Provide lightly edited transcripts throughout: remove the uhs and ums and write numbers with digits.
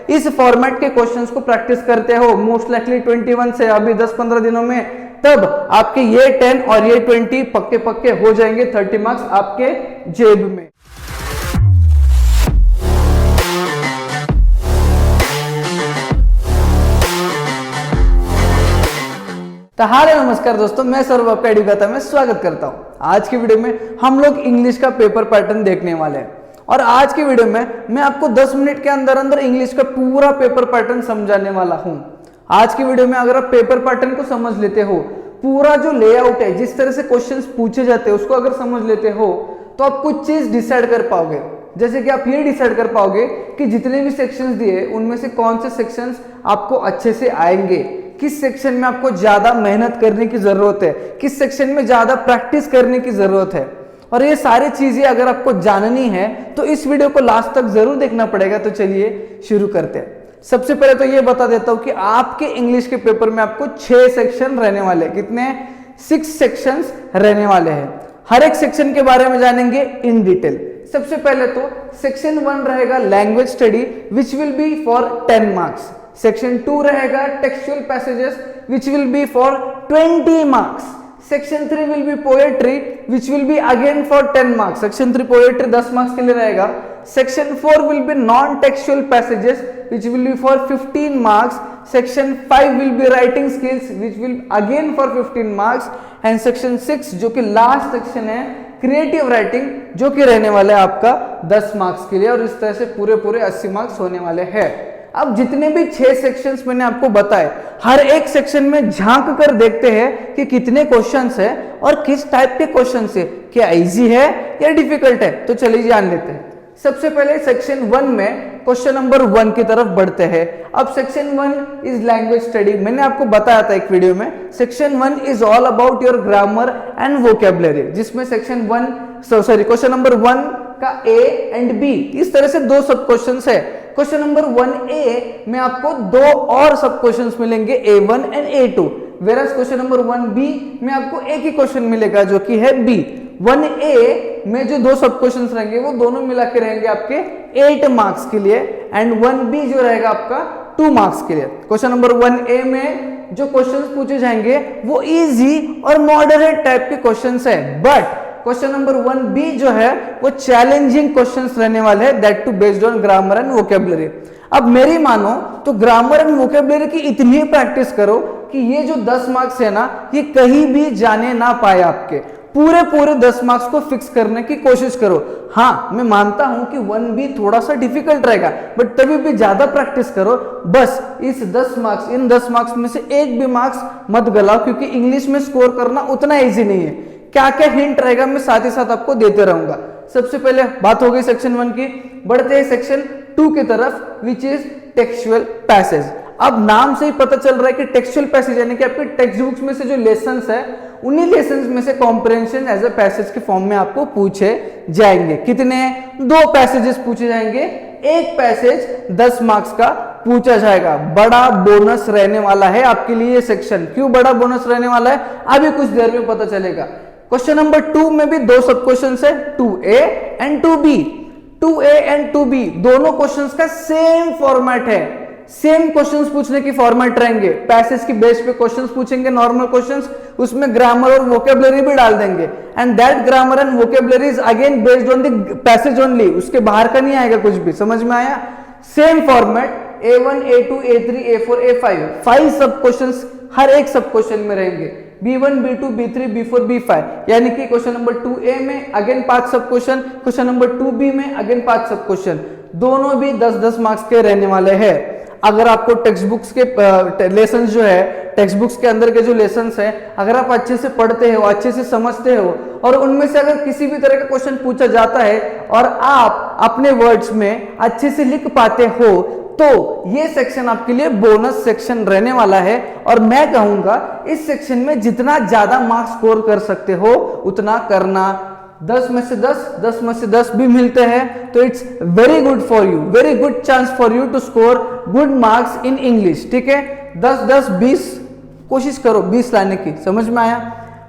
इस फॉर्मेट के क्वेश्चंस को प्रैक्टिस करते हो मोस्ट लाइकली 21 से अभी 10-15 दिनों में, तब आपके ये 10 और ये 20 पक्के पक्के हो जाएंगे, 30 मार्क्स आपके जेब में। तो हाय नमस्कार दोस्तों, मैं सौरभ आपका एडुगाता में स्वागत करता हूं। आज की वीडियो में हम लोग इंग्लिश का पेपर पैटर्न देखने वाले हैं और आज की वीडियो में मैं आपको 10 मिनट के अंदर अंदर इंग्लिश का पूरा पेपर पैटर्न समझाने वाला हूं। आज की वीडियो में अगर आप पेपर पैटर्न को समझ लेते हो, पूरा जो लेआउट है, जिस तरह से क्वेश्चंस पूछे जाते हैं उसको अगर समझ लेते हो, तो आप कुछ चीज डिसाइड कर पाओगे। जैसे कि आप ये डिसाइड कर पाओगे कि जितने भी सेक्शंस दिए उनमें से कौन से सेक्शंस आपको अच्छे से आएंगे, किस सेक्शन में आपको ज्यादा मेहनत करने की जरूरत है, किस सेक्शन में ज्यादा प्रैक्टिस करने की जरूरत है। और ये सारी चीजें अगर आपको जाननी है तो इस वीडियो को लास्ट तक जरूर देखना पड़ेगा। तो चलिए शुरू करते हैं। सबसे पहले तो ये बता देता हूं कि आपके इंग्लिश के पेपर में आपको 6 सेक्शन रहने वाले हैं। कितने? 6 सेक्शंस रहने वाले हैं। हर एक सेक्शन के बारे में जानेंगे इन डिटेल। सबसे पहले तो सेक्शन 1 रहेगा language study which will be for 10 marks. Section 2 रहेगा textual passages which will be for 20 marks. Section 3 will be poetry which will be again for 10 marks. Section 3 poetry 10 marks के लिए रहेगा। Section 4 will be non textual passages which will be for 15 marks. Section 5 will be writing skills which will again for 15 marks. And section 6 जो कि last section है creative writing, जो कि रहने वाला है आपका 10 मार्क्स के लिए। और इस तरह से पूरे 80 मार्क्स होने वाले हैं। अब जितने भी 6 सेक्शंस मैंने आपको बताए, हर एक सेक्शन में झांक कर देखते हैं कि कितने क्वेश्चंस है और किस टाइप के क्वेश्चंस है, क्या इजी है या डिफिकल्ट है। तो चलिए जान लेते हैं। सबसे पहले सेक्शन 1 में क्वेश्चन नंबर 1 की तरफ बढ़ते हैं। अब सेक्शन 1 इज लैंग्वेज स्टडी। मैंने आपको बताया था एक वीडियो में, section 1 is all about your grammar and vocabulary, जिसमें क्वेश्चन नंबर 1 का A एंड B इस तरह से 2 सब क्वेश्चंस है। क्वेश्चन नंबर 1A में आपको 2 और सब क्वेश्चंस मिलेंगे, A1 and A2। Virus question number 1B में आपको एक ही क्वेश्चन मिलेगा जो कि है B। 1A में जो 2 सब क्वेश्चंस रहेंगे वो दोनों मिला के रहेंगे आपके 8 मार्क्स के लिए, एंड 1B जो रहेगा आपका 2 मार्क्स के लिए। क्वेश्चन नंबर 1A में जो क्वेश्चंस पूछे जाएंगे वो इजी और मॉडरेट टाइप के क्वेश्चंस है, बट क्वेश्चन नंबर 1B जो है वो चैलेंजिंग क्वेश्चंस रहने वाले हैं, that too based on grammar and vocabulary. अब मेरी मानो तो ग्रामर एंड वोकैबुलरी की इतनी प्रैक्टिस करो कि ये जो 10 मार्क्स है ना, ये कहीं भी जाने ना पाए आपके। पूरे 10 मार्क्स को फिक्स करने की कोशिश करो। हाँ, मैं मानता हूं कि 1B थोड़ा सा डिफिकल्ट रहेगा, बट तभी भी ज्यादा प्रैक्टिस करो। बस इन 10 मार्क्स में से एक भी मार्क्स मत गलाओ, क्योंकि इंग्लिश में स्कोर करना उतना इजी नहीं है। क्या क्या हिंट रहेगा मैं साथ ही साथ आपको देते रहूंगा। सबसे पहले बात हो गई सेक्शन 1 की, बढ़ते हैं सेक्शन 2 की तरफ, विच इज टेक्सचुअल पैसेज। अब नाम से ही पता चल रहा है कि टेक्सचुअल पैसेज यानी कि आपके टेक्स्ट बुक्स में से जो लेसन्स है, उन्हीं लेसन्स में से कॉम्प्रिहेंशन एज अ पैसेज के फॉर्म में आपको पूछे जाएंगे। कितने? 2 पैसेजेस पूछे जाएंगे। एक पैसेज 10 मार्क्स का पूछा जाएगा। बड़ा बोनस रहने वाला है आपके लिए ये सेक्शन। क्यों बड़ा बोनस रहने वाला है, अभी कुछ देर में पता चलेगा। क्वेश्चन नंबर 2 में भी 2 सब क्वेश्चन है, 2A and 2B। 2A and 2B दोनों क्वेश्चंस का सेम फॉर्मेट है, सेम क्वेश्चंस पूछने की फॉर्मेट रहेंगे। पैसेज की बेस पे क्वेश्चंस पूछेंगे, नॉर्मल क्वेश्चंस, उसमें ग्रामर और वोकैबुलरी भी डाल देंगे, and that grammar and vocabulary is again based on the passage only. उसके बाहर का नहीं आएगा कुछ भी। समझ में आया? Same format A1, A2, A3, A4, A5 5 सब क्वेश्चंस हर एक सब क्वेश्चन में रहेंगे। B1, B2, B3, B4, B5 यानी कि क्वेश्चन नंबर 2A में अगेन 5 सब क्वेश्चन, क्वेश्चन नंबर 2B में अगेन 5 सब क्वेश्चन, दोनों भी 10-10 मार्क्स के रहने वाले हैं। अगर आपको टेक्स्ट बुक्स के लेसन जो है, टेक्स्ट बुक्स के अंदर के जो लेसन्स है, अगर आप अच्छे से पढ़ते हो, अच्छे से समझते हो, और उनमें से अगर किसी भी तरह का क्वेश्चन पूछा जाता है और आप अपने वर्ड्स में अच्छे से लिख पाते हो, तो ये सेक्शन आपके लिए बोनस सेक्शन रहने वाला है। और मैं कहूंगा इस सेक्शन में जितना ज्यादा मार्क्स स्कोर कर सकते हो उतना करना। 10 में से 10 में से 10 भी मिलते हैं तो it's very good for you, very good chance for you to score good marks in English. ठीक है, 10 20 कोशिश करो 20 लाने की। समझ में आया?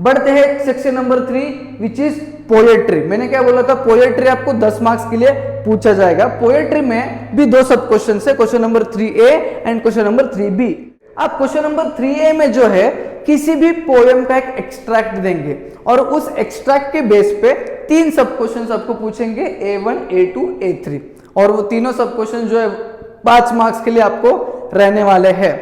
बढ़ते हैं section number 3 which is poetry. मैंने क्या बोला था, पोएट्री आपको 10 मार्क्स के लिए पूछा जाएगा। पोएट्री में भी 2 सब क्वेश्चन है, question number 3A and question number 3B। अब क्वेश्चन नंबर 3A में जो है किसी भी पोएम का एक एक्सट्रैक्ट देंगे और उस एक्सट्रैक्ट के बेस पे 3 सब क्वेश्चंस आपको पूछेंगे, A1, A2, A3, और वो तीनों सब क्वेश्चन जो है 5 मार्क्स के लिए आपको रहने वाले हैं।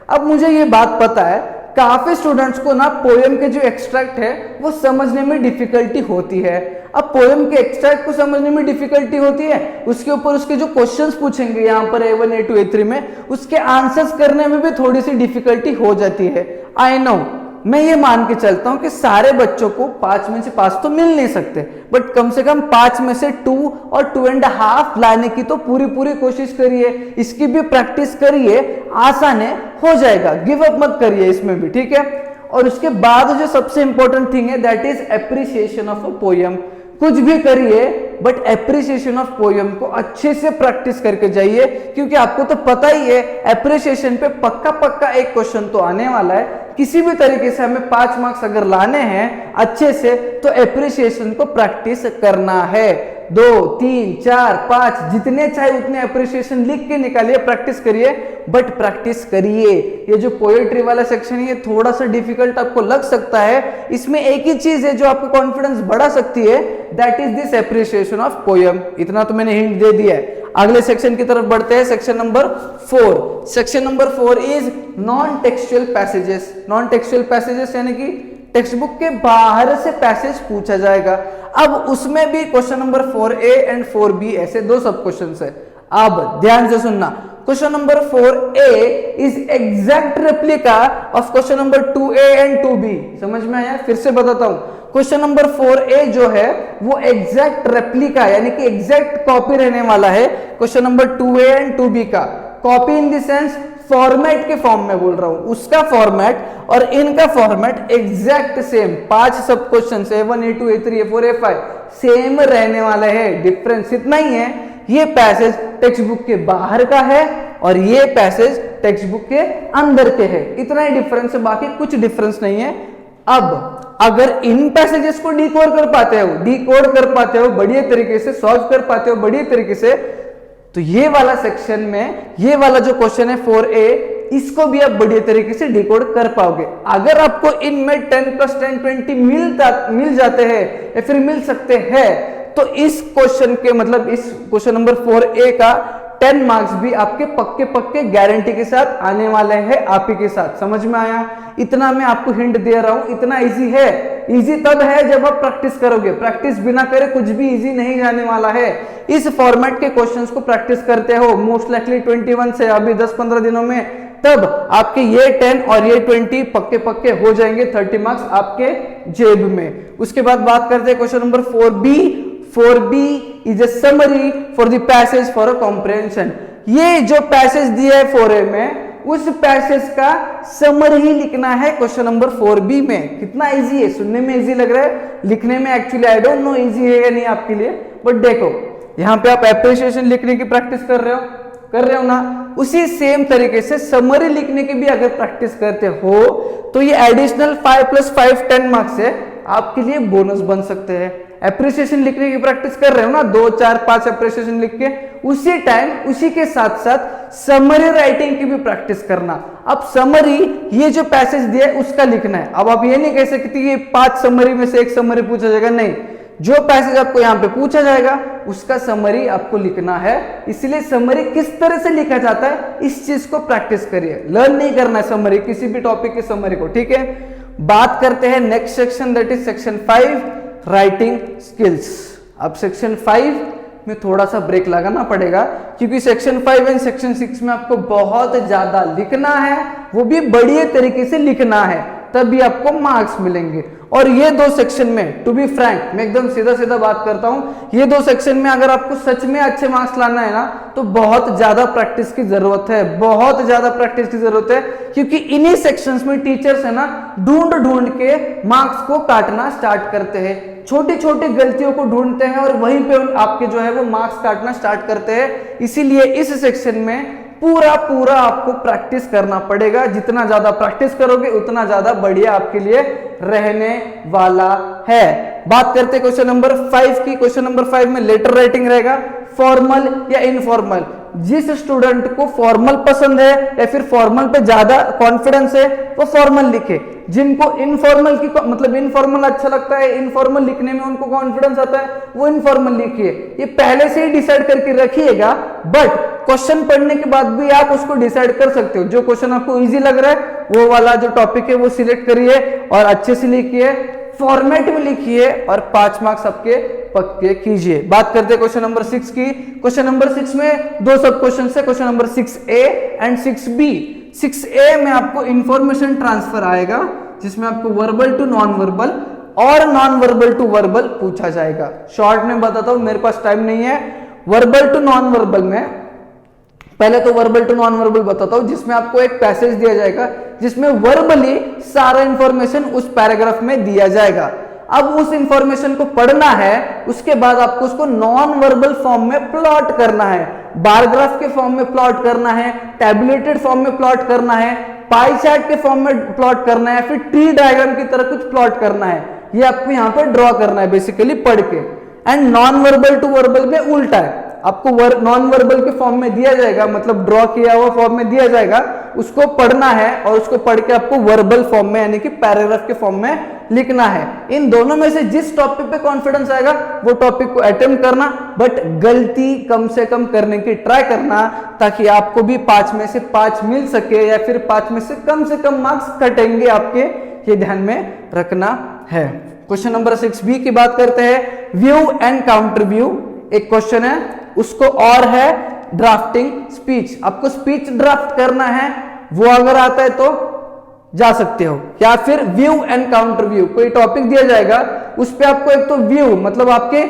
अब मुझे ये बात पता है काफी स्टूडेंट्स को ना पोएम के जो एक्सट्रैक्ट है वो समझने में डिफिकल्टी होती है। अब पोएम के एक्सट्रैक्ट को समझने में डिफिकल्टी होती है, उसके ऊपर उसके जो क्वेश्चंस पूछेंगे यहाँ पर A1, A2, A3 में, उसके आंसर्स करने में भी थोड़ी सी डिफिकल्टी हो जाती है। आई नो, मैं ये मान के चलता हूं कि सारे बच्चों को 5 में से 5 तो मिल नहीं सकते, बट कम से कम 5 में से 2 और 2.5 लाने की तो पूरी कोशिश करिए, इसकी भी प्रैक्टिस करिए, आसान है, हो जाएगा, गिव अप मत करिए इसमें भी, ठीक है। और उसके बाद जो सबसे इंपॉर्टेंट थिंग है that is appreciation of a poem. कुछ भी करिए बट एप्रिसिएशन ऑफ पोयम को अच्छे से प्रैक्टिस करके जाइए, क्योंकि आपको तो पता ही है एप्रिसिएशन पे पक्का एक क्वेश्चन तो आने वाला है। किसी भी तरीके से हमें 5 मार्क्स अगर लाने हैं अच्छे से तो एप्रिसिएशन को प्रैक्टिस करना है। 2, 3, 4, 5 जितने चाहे उतने एप्रिसिएशन लिख के निकालिए, प्रैक्टिस करिए, बट प्रैक्टिस करिए। ये जो पोएट्री वाला सेक्शन है ये थोड़ा सा डिफिकल्ट आपको लग सकता है, इसमें एक ही चीज है जो आपको कॉन्फिडेंस बढ़ा सकती है, that is this appreciation of poem. इतना तो मैंने हिंट दे दिया है। अगले सेक्शन की तरफ बढ़ते हैं, section number 4। Section number 4 is non textual passages. Non textual passages यानी कि टेक्स्ट बुक के बाहर से पैसेज पूछा जाएगा। अब उसमें भी question number 4A and 4B ऐसे 2 सब क्वेश्चन है। अब ध्यान से सुनना, question number 4A is exact replica of question number 2A and 2B। समझ में आया? फिर से बताता हूं, क्वेश्चन नंबर 4A जो है वो एग्जैक्ट रेप्लिका यानी कि एग्जैक्ट कॉपी रहने वाला है question number 2A and 2B का। Copy in the sense format के फॉर्म में बोल रहा हूं, उसका फॉर्मेट और इनका फॉर्मेट एग्जैक्ट सेम। 5 सब question A1, A2, A3, A4, A5 same रहने वाले हैं। डिफरेंस इतना ही है, ये पैसेज टेक्स्ट बुक के बाहर का है और ये पैसेज टेक्स्ट बुक के अंदर के है। इतना ही डिफरेंस है, बाकी कुछ डिफरेंस नहीं है। अब अगर इन पैसेजेस को डिकोड कर पाते हो बढ़िया तरीके से, सॉल्व कर पाते हो बढ़िया तरीके से, तो ये वाला सेक्शन में ये वाला जो क्वेश्चन है 4A, इसको भी आप बढ़िया तरीके से डिकोड कर पाओगे। अगर आपको इनमें 10 + 10 20 मिल जाते हैं या फिर मिल सकते हैं, तो इस क्वेश्चन के मतलब इस क्वेश्चन नंबर 4A का 10 मार्क्स भी आपके पक्के गारंटी के साथ आने वाले हैं आप ही के साथ। समझ में आया? इतना मैं आपको हिंट दे रहा हूं, इतना इजी है। इजी तब है जब आप प्रैक्टिस करोगे, प्रैक्टिस बिना करे कुछ भी इजी नहीं जाने वाला है। इस फॉर्मेट के क्वेश्चंस को प्रैक्टिस करते हो मोस्ट लाइकली 21 से अभी 10-15 दिनों में, तब आपके ये 10 और ये 20 पक्के हो जाएंगे, 30 मार्क्स आपके जेब में। उसके बाद बात करते हैं question number 4B। 4B is a summary for the passage for a comprehension। ये जो पैसेज दिया है 4A में, उस पैसेज का समरी ही लिखना है क्वेश्चन नंबर 4B में। कितना इजी है, सुनने में इजी लग रहा है, लिखने में actually I don't know easy है या नहीं आपके लिए, बट देखो यहाँ पे आप एप्रिसिएशन लिखने की प्रैक्टिस कर रहे हो ना, उसी सेम तरीके से समरी लिखने की भी अगर प्रैक्टिस करते हो तो ये एडिशनल 5 + 5 10 मार्क्स है, आपके लिए बोनस बन सकते हैं। एप्रिसिएशन लिखने की प्रैक्टिस कर रहे हो ना, 2, 4, 5 एप्रिसिएशन लिख के उसी टाइम उसी के साथ साथ समरी राइटिंग की भी प्रैक्टिस करना। अब समरी ये जो पैसेज दिया है उसका लिखना है। अब आप ये नहीं कह सकते कि 5 समरी में से एक समरी पूछा जाएगा, नहीं, जो पैसेज आपको यहाँ पे पूछा जाएगा उसका समरी आपको लिखना है। इसलिए समरी किस तरह से लिखा जाता है इस चीज को प्रैक्टिस करिए। लर्न नहीं करना है समरी, किसी भी टॉपिक की समरी को, ठीक है। बात करते हैं next section, that is section 5, writing skills. अब सेक्शन 5 में थोड़ा सा ब्रेक लगाना पड़ेगा, क्योंकि सेक्शन 5 एंड सेक्शन 6 में आपको बहुत ज्यादा लिखना है, वो भी बढ़िया तरीके से लिखना है, तभी आपको मार्क्स मिलेंगे। और ये 2 सेक्शन में, टू बी फ्रैंक, मैं एकदम सीधा बात करता हूं, ये 2 सेक्शन में अगर आपको सच में अच्छे मार्क्स लाना है ना, तो बहुत ज्यादा प्रैक्टिस की जरूरत है, बहुत ज्यादा प्रैक्टिस की जरूरत है, क्योंकि इन्हीं सेक्शंस में टीचर्स है ना ढूंढ के मार्क्स को काटना स्टार्ट करते हैं। छोटी गलतियों को ढूंढते हैं और वहीं पे आपके जो है वो मार्क्स काटना स्टार्ट करते हैं। इसीलिए इस सेक्शन में पूरा आपको प्रैक्टिस करना पड़ेगा। जितना ज्यादा प्रैक्टिस करोगे उतना ज्यादा बढ़िया आपके लिए रहने वाला है। बात करते हैं क्वेश्चन नंबर 5 की। क्वेश्चन नंबर 5 में लेटर राइटिंग रहेगा, फॉर्मल या इनफॉर्मल। जिस स्टूडेंट को फॉर्मल पसंद है या फिर फॉर्मल पे ज्यादा कॉन्फिडेंस है वो फॉर्मल लिखे, जिनको इनफॉर्मल की मतलब इनफॉर्मल अच्छा लगता है, इनफॉर्मल लिखने में उनको कॉन्फिडेंस आता है, वो इनफॉर्मल लिखिए। ये पहले से ही डिसाइड करके रखिएगा, बट क्वेश्चन पढ़ने के बाद भी आप उसको डिसाइड कर सकते हो। जो क्वेश्चन आपको इजी लग रहा है वो वाला जो टॉपिक है वो सिलेक्ट करिए और अच्छे से लिखिए, फॉर्मेट में लिखिए और 5 मार्क्स आपके पक्के कीजिए। बात करते हैं क्वेश्चन नंबर 6 की। क्वेश्चन नंबर 6 में दो सब क्वेश्चन है, question number 6A and 6B। 6A में आपको इंफॉर्मेशन ट्रांसफर आएगा जिसमें आपको वर्बल टू नॉन वर्बल और नॉन वर्बल टू वर्बल पूछा जाएगा। शॉर्ट में बताता हूं, मेरे पास टाइम नहीं है। वर्बल टू नॉन वर्बल में पहले तो वर्बल टू नॉन वर्बल बताता हूं, जिसमें आपको एक पैसेज दिया जाएगा जिसमें वर्बली सारा इंफॉर्मेशन उस पैराग्राफ में दिया जाएगा। अब उस इंफॉर्मेशन को पढ़ना है, उसके बाद आपको उसको नॉन वर्बल फॉर्म में प्लॉट करना है, बार ग्राफ के फॉर्म में प्लॉट करना है, टैबुलेटेड फॉर्म में प्लॉट करना है, पाई चार्ट के फॉर्म में प्लॉट करना है, फिर ट्री डायग्राम की तरह कुछ प्लॉट करना है। ये आपको यहाँ पर ड्रॉ करना है बेसिकली पढ़ के। And non verbal to verbal में उल्टा है, आपको नॉन वर्बल के फॉर्म में दिया जाएगा, मतलब ड्रॉ किया हुआ फॉर्म में दिया जाएगा, उसको पढ़ना है और उसको पढ़ के आपको वर्बल फॉर्म में यानी कि पैराग्राफ के फॉर्म में लिखना है। इन दोनों में से जिस टॉपिक पे कॉन्फिडेंस आएगा वो टॉपिक को अटेम्प्ट करना, बट गलती कम से कम करने की ट्राई करना, ताकि आपको भी 5 में से 5 मिल सके या फिर 5 में से कम मार्क्स कटेंगे आपके, ये ध्यान में रखना है। क्वेश्चन नंबर 6B की बात करते हैं, व्यू एंड काउंटर व्यू। एक क्वेश्चन है, उसको और है ड्राफ्टिंग स्पीच। आपको स्पीच ड्राफ्ट करना है, वो अगर आता है तो जा सकते हो, या फिर व्यू एंड काउंटर व्यू। कोई टॉपिक दिया जाएगा, उस पे आपको एक तो व्यू मतलब आपके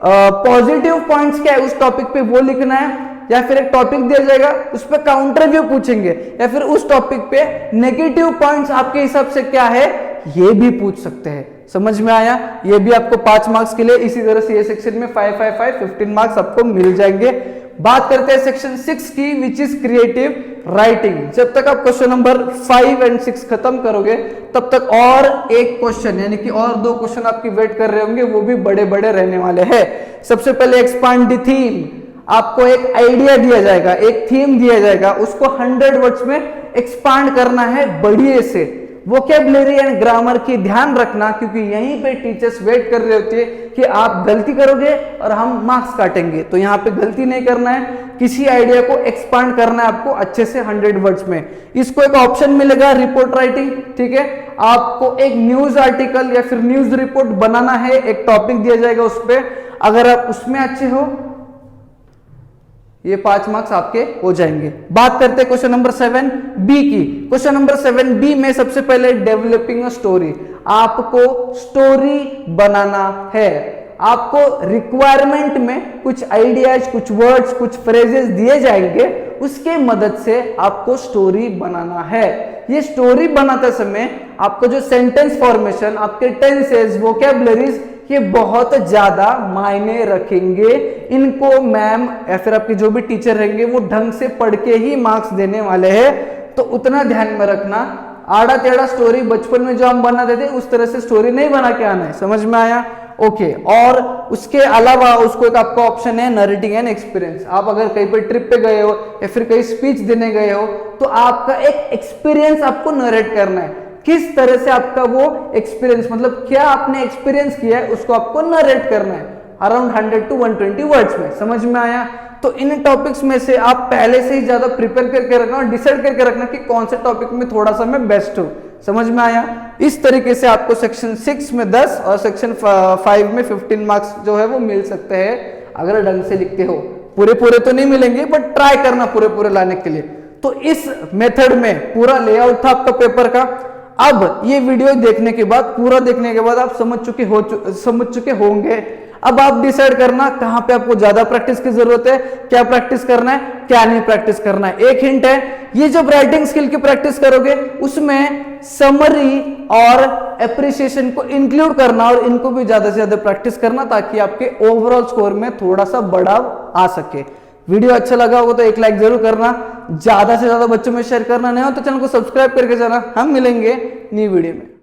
पॉजिटिव पॉइंट्स क्या है उस टॉपिक पे वो लिखना है, या फिर एक टॉपिक दिया जाएगा उस पे काउंटर व्यू पूछेंगे, या फिर उस टॉपिक पे नेगेटिव पॉइंट्स आपके हिसाब से क्या है ये भी पूछ सकते हैं। समझ में आया? ये भी आपको 5 मार्क्स के लिए। इसी तरह से ये सेक्शन में 5 5 5 15 मार्क्स आपको मिल जाएंगे। बात करते हैं सेक्शन 6 की, विच इज क्रिएटिव राइटिंग। जब तक आप क्वेश्चन नंबर 5 एंड 6 खत्म करोगे तब तक और एक क्वेश्चन यानी कि और 2 क्वेश्चन आपकी वेट कर रहे होंगे, वो भी बड़े बड़े रहने वाले हैं। सबसे पहले एक्सपांड द थीम। आपको एक आइडिया दिया जाएगा, एक थीम दिया जाएगा, उसको 100 वर्ड्स में एक्सपांड करना है बढ़िया से। वोकैबुलरी एंड ग्रामर की ध्यान रखना, क्योंकि यहीं पे टीचर्स वेट कर रहे होते हैं कि आप गलती करोगे और हम मार्क्स काटेंगे। तो यहाँ पे गलती नहीं करना है, किसी आइडिया को एक्सपांड करना है आपको अच्छे से 100 वर्ड्स में। इसको एक ऑप्शन मिलेगा रिपोर्ट राइटिंग, ठीक है। आपको एक न्यूज आर्टिकल या फिर न्यूज रिपोर्ट बनाना है, एक टॉपिक दिया जाएगा उस पर, अगर आप उसमें अच्छे हो ये 5 मार्क्स आपके हो जाएंगे। बात करते हैं क्वेश्चन नंबर 7B की। क्वेश्चन नंबर 7B में सबसे पहले डेवलपिंग अ स्टोरी। आपको स्टोरी बनाना है, आपको रिक्वायरमेंट में कुछ आइडियाज, कुछ वर्ड्स, कुछ फ्रेजेस दिए जाएंगे, उसके मदद से आपको स्टोरी बनाना है। ये स्टोरी बनाते समय आपको जो सेंटेंस फॉर्मेशन, आपके टेंसेस, वोकैबुलरीज, ये बहुत ज्यादा मायने रखेंगे। इनको मैम या फिर आपके जो भी टीचर रहेंगे वो ढंग से पढ़ के ही मार्क्स देने वाले हैं, तो उतना ध्यान में रखना। आड़ा टेढ़ा स्टोरी बचपन में जो हम बनाते थे उस तरह से स्टोरी नहीं बना के आना है। समझ में आया? ओके। और उसके अलावा उसको एक आपका ऑप्शन है नरेटिंग एंड एक्सपीरियंस। आप अगर कहीं पर ट्रिप पे गए हो या फिर कहीं स्पीच देने गए हो तो आपका एक एक्सपीरियंस आपको नरेट करना है। किस तरह से आपका वो एक्सपीरियंस, मतलब क्या आपने एक्सपीरियंस किया है, उसको आपको नरेट करना है अराउंड 100 to 120 वर्ड्स में। समझ में आया? तो इन टॉपिक्स में से आप पहले से ही ज्यादा प्रिपेयर करके रखना और डिसाइड करके रखना कि कौन से टॉपिक में थोड़ा सा मैं बेस्ट हूं। समझ में आया? इस तरीके से आपको सेक्शन 6 में 10 और सेक्शन 5 में 15 मार्क्स जो है वो मिल सकते हैं अगर ढंग से लिखते हो। पूरे तो नहीं मिलेंगे, बट ट्राई करना पूरे लाने के लिए। तो इस मेथड में पूरा लेआउट था आपका पेपर का। अब ये वीडियो देखने के बाद, पूरा देखने के बाद आप समझ चुके होंगे। अब आप डिसाइड करना कहां पे आपको ज्यादा प्रैक्टिस की जरूरत है, क्या प्रैक्टिस करना है, क्या नहीं प्रैक्टिस करना है। एक हिंट है, ये जब राइटिंग स्किल की प्रैक्टिस करोगे उसमें समरी और एप्रिसिएशन को इंक्लूड करना और इनको भी ज्यादा से ज्यादा प्रैक्टिस करना, ताकि आपके ओवरऑल स्कोर में थोड़ा सा बढ़ाव आ सके। वीडियो अच्छा लगा होगा तो एक लाइक जरूर करना, ज्यादा से ज्यादा बच्चों में शेयर करना, नहीं हो तो चैनल को सब्सक्राइब करके जाना। हम मिलेंगे न्यू वीडियो में।